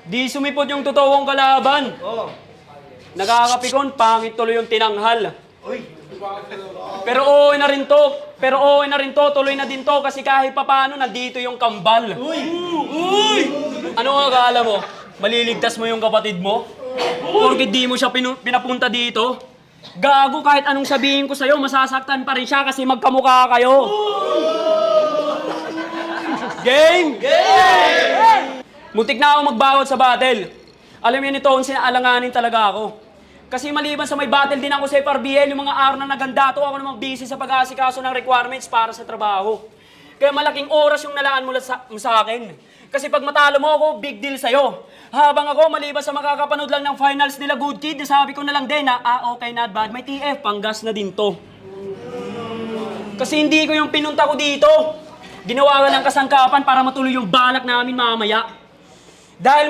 Di sumipot yung totoong kalaban. Oo. Nakakapikon, pangit tuloy yung tinanghal. Uy. Pero okay na rin to. Tuloy na din to kasi kahit papaano nandito yung kambal. Uy. Uy. Ano ang akala mo? Maliligtas mo yung kapatid mo? Porkit di mo siya pinapunta dito? Gago, kahit anong sabihin ko sa'yo, masasaktan pa rin siya kasi magkamukha kayo. Game! Game! Muntik na ako magbawat sa battle. Alam niyo nito, sinaalanganin talaga ako. Kasi maliban sa may battle din ako sa FRBL, yung mga araw na nagandato, ako namang busy sa pag-aasikaso ng requirements para sa trabaho. Kaya malaking oras yung nalaan mo sa akin. Kasi pag matalo mo ako, big deal sa'yo. Habang ako, maliban sa makakapanood lang ng finals nila Good Kid, sabi ko na lang din na, okay, not bad, may TF, panggas na din to. Kasi hindi ko yung pinunta ko dito. Ginawa ka ng kasangkapan para matuloy yung balak namin mamaya. Dahil